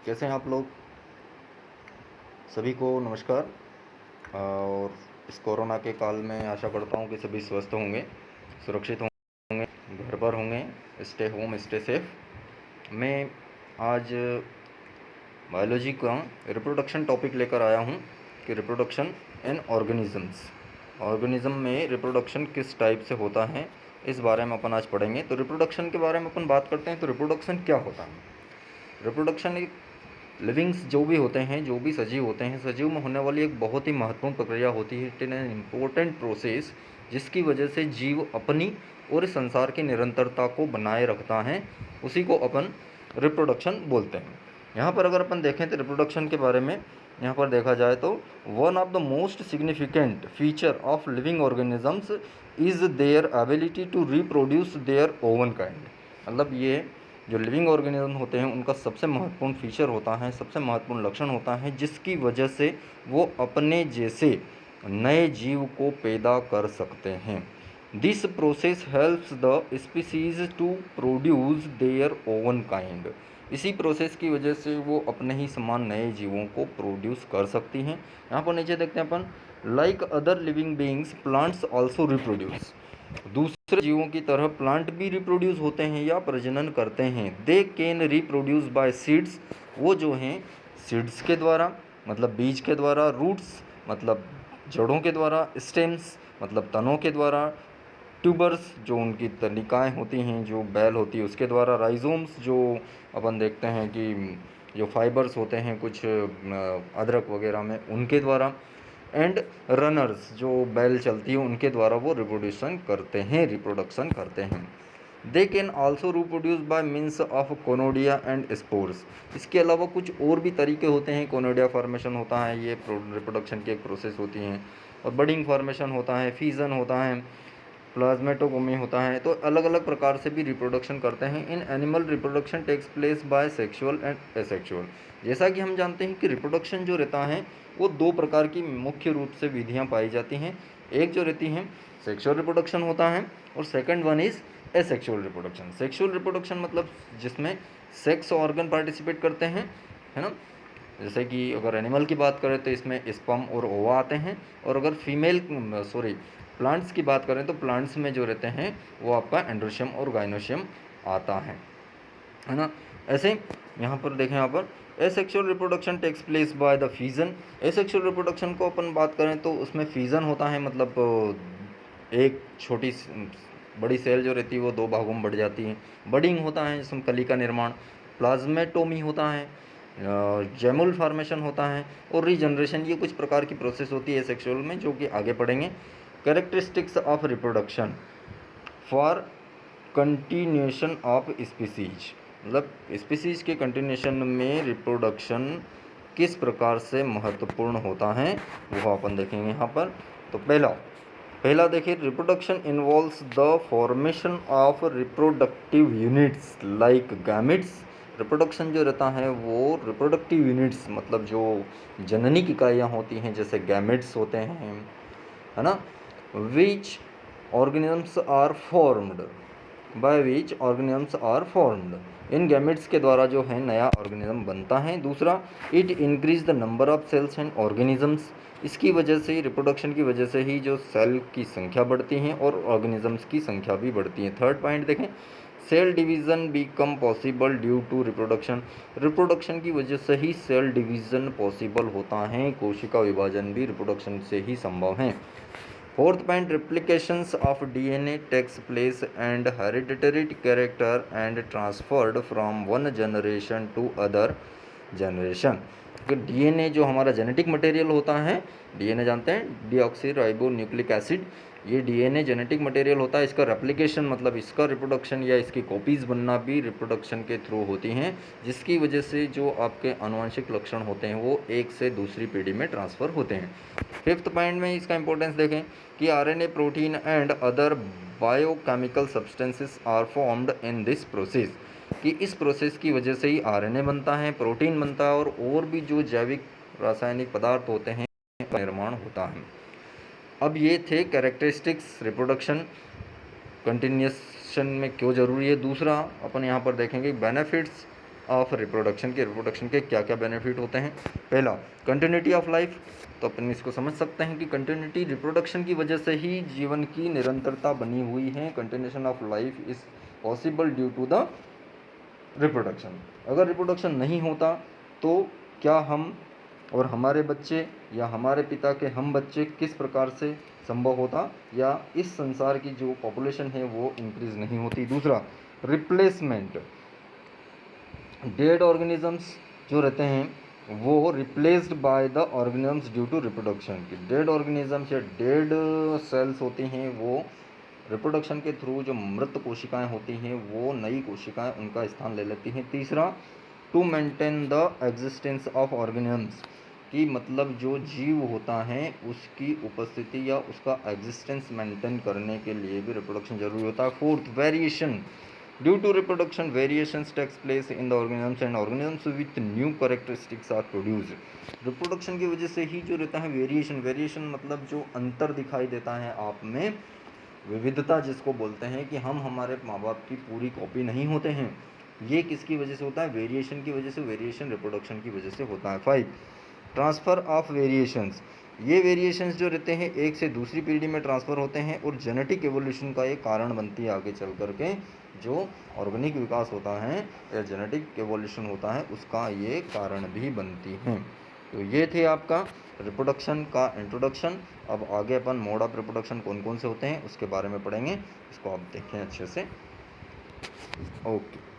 कैसे हैं आप लोग? सभी को नमस्कार। और इस कोरोना के काल में आशा करता हूँ कि सभी स्वस्थ होंगे, सुरक्षित होंगे, घर पर होंगे, स्टे होम स्टे सेफ। मैं आज बायोलॉजी का रिप्रोडक्शन टॉपिक लेकर आया हूँ कि रिप्रोडक्शन इन ऑर्गेनिज्म में रिप्रोडक्शन किस टाइप से होता है, इस बारे में अपन आज पढ़ेंगे। तो रिप्रोडक्शन के बारे में अपन बात करते हैं। तो रिप्रोडक्शन क्या होता है? रिप्रोडक्शन एक लिविंग्स जो भी होते हैं, जो भी सजीव होते हैं, सजीव में होने वाली एक बहुत ही महत्वपूर्ण प्रक्रिया होती है। It is an important process जिसकी वजह से जीव अपनी और इस संसार की निरंतरता को बनाए रखता है। उसी को अपन रिप्रोडक्शन बोलते हैं। यहाँ पर अगर अपन देखें तो रिप्रोडक्शन के बारे में यहाँ पर देखा जाए तो one of the most significant feature of living organisms is their ability to reproduce their own kind. मतलब ये जो लिविंग ऑर्गेनिज्म होते हैं उनका सबसे महत्वपूर्ण फीचर होता है, सबसे महत्वपूर्ण लक्षण होता है, जिसकी वजह से वो अपने जैसे नए जीव को पैदा कर सकते हैं। This process helps the species to produce their own kind. इसी प्रोसेस की वजह से वो अपने ही समान नए जीवों को प्रोड्यूस कर सकती हैं। यहाँ पर नीचे देखते हैं अपन, like other living beings plants also reproduce. दूसरे जीवों की तरह प्लांट भी रिप्रोड्यूस होते हैं या प्रजनन करते हैं। They can reproduce by seeds, वो जो हैं सीड्स के द्वारा मतलब बीज के द्वारा, रूट्स मतलब जड़ों के द्वारा, स्टेम्स मतलब तनों के द्वारा, ट्यूबर्स जो उनकी तनिकाएँ होती हैं, जो बैल होती है उसके द्वारा, राइजोम्स जो अपन देखते हैं कि जो फाइबर्स होते हैं कुछ अदरक वगैरह में, उनके द्वारा, एंड रनर्स जो बैल चलती है उनके द्वारा वो रिप्रोड्यूशन करते हैं, रिप्रोडक्शन करते हैं। They can also reproduce by means of conidia and spores. इसके अलावा कुछ और भी तरीके होते हैं। कोनोडिया फॉर्मेशन होता है, ये रिप्रोडक्शन की एक प्रोसेस होती है, और बडिंग फॉर्मेशन होता है, फीजन होता है, प्लाज्मेटोगोमी होता है। तो अलग अलग प्रकार से भी रिप्रोडक्शन करते हैं। In animal reproduction takes place by sexual and asexual. जैसा कि हम जानते हैं कि रिप्रोडक्शन जो रहता है वो दो प्रकार की मुख्य रूप से विधियां पाई जाती हैं। एक जो रहती हैं सेक्सुअल रिप्रोडक्शन होता है, और second one is asexual reproduction. Sexual reproduction मतलब जिसमें सेक्स ऑर्गन पार्टिसिपेट करते हैं, है ना। जैसे कि अगर एनिमल की बात करें तो इसमें स्पर्म और ओवा आते हैं, और अगर प्लांट्स की बात करें तो प्लांट्स में जो रहते हैं वो आपका एंड्रोशियम और गाइनोशियम आता है ना। ऐसे यहाँ पर देखें, यहाँ पर asexual reproduction takes place by the fission. Asexual reproduction को अपन बात करें तो उसमें फीजन होता है, मतलब एक छोटी बड़ी सेल जो रहती है वो दो भागों में बढ़ जाती है। बडिंग होता है जिसमें कली का निर्माण, प्लाज्मेटोमी होता है, जेमुल फॉर्मेशन होता है, और रीजनरेशन। ये कुछ प्रकार की प्रोसेस होती है सेक्सुअल में, जो कि आगे पढ़ेंगे। Characteristics of reproduction for continuation of species, मतलब स्पीसीज के कंटिन्यूशन में रिप्रोडक्शन किस प्रकार से महत्वपूर्ण होता है वो अपन देखेंगे यहाँ पर। तो पहला देखिए, reproduction involves the formation of reproductive units like gametes. Reproduction जो रहता है वो रिप्रोडक्टिव यूनिट्स मतलब जो जननिक इकाइयाँ होती हैं, जैसे गैमेट्स होते हैं, है ना, which organisms are formed, by which organisms are formed. इन गैमेट्स के द्वारा जो है नया ऑर्गेनिज्म बनता है। दूसरा, it increase the number of cells and organisms. इसकी वजह से, रिप्रोडक्शन की वजह से ही जो सेल की संख्या बढ़ती हैं और ऑर्गेनिजम्स की संख्या भी बढ़ती है। थर्ड पॉइंट देखें, cell division become possible due to reproduction. Reproduction की वजह से ही सेल डिवीज़न पॉसिबल होता है, कोशिका विभाजन भी रिप्रोडक्शन से ही संभव है। Fourth point, replications of DNA takes place and hereditary character and transferred from one generation to other generation। DNA जो हमारा जेनेटिक मटेरियल होता है, डीएनए जानते हैं डीऑक्सी राइबो न्यूक्लिक एसिड, ये डीएनए जेनेटिक मटेरियल होता है। इसका रेप्लिकेशन मतलब इसका रिप्रोडक्शन या इसकी कॉपीज़ बनना भी रिप्रोडक्शन के थ्रू होती हैं, जिसकी वजह से जो आपके आनुवंशिक लक्षण होते हैं वो एक से दूसरी पीढ़ी में ट्रांसफ़र होते हैं। फिफ्थ पॉइंट में इसका इंपॉर्टेंस देखें कि RNA, protein and other biochemical substances are formed in this process, कि इस प्रोसेस की वजह से ही आरएनए बनता है, प्रोटीन बनता है, और भी जो जैविक रासायनिक पदार्थ होते हैं का निर्माण होता है। अब ये थे कैरेक्टरिस्टिक्स रिप्रोडक्शन कंटिन्यूशन में क्यों ज़रूरी है। दूसरा अपन यहाँ पर देखेंगे बेनिफिट्स ऑफ रिप्रोडक्शन के क्या क्या बेनिफिट होते हैं। पहला, कंटिन्यूटी ऑफ लाइफ। तो अपन इसको समझ सकते हैं कि कंटिन्यूटी रिप्रोडक्शन की वजह से ही जीवन की निरंतरता बनी हुई है। Continuation of life is possible due to the reproduction. अगर रिप्रोडक्शन नहीं होता तो क्या हम और हमारे बच्चे या हमारे पिता के हम बच्चे किस प्रकार से संभव होता, या इस संसार की जो पॉपुलेशन है वो इंक्रीज नहीं होती। दूसरा, रिप्लेसमेंट। डेड ऑर्गेनिजम्स जो रहते हैं वो replaced by the organisms due to reproduction. की डेड ऑर्गेनिजम्स या डेड सेल्स होते हैं वो रिप्रोडक्शन के थ्रू जो मृत कोशिकाएं होती हैं वो नई कोशिकाएं उनका स्थान ले लेती हैं। तीसरा, to maintain the existence of organisms, कि मतलब जो जीव होता है उसकी उपस्थिति या उसका एग्जिस्टेंस मेंटेन करने के लिए भी रिप्रोडक्शन जरूरी होता है। Fourth, variation. Due to reproduction variations take place in the organisms and organisms with new characteristics are produced. Reproduction की वजह से ही जो रहता है वेरिएशन मतलब जो अंतर दिखाई देता है आप में, विविधता जिसको बोलते हैं कि हम हमारे माँ बाप की पूरी कॉपी नहीं होते हैं, ये किसकी वजह से होता है? वेरिएशन की वजह से। वेरिएशन रिप्रोडक्शन की वजह से होता है। 5, ट्रांसफ़र ऑफ वेरिएशंस। ये वेरिएशंस जो रहते हैं एक से दूसरी पीढ़ी में ट्रांसफ़र होते हैं और जेनेटिक एवोल्यूशन का एक कारण बनती है आगे चल कर के। जो ऑर्गेनिक विकास होता है या जेनेटिक एवोल्यूशन होता है उसका ये कारण भी बनती हैं। तो ये थे आपका रिप्रोडक्शन का इंट्रोडक्शन। अब आगे अपन मोड ऑफ रिप्रोडक्शन कौन कौन से होते हैं उसके बारे में पढ़ेंगे, इसको आप देखें अच्छे से। ओके।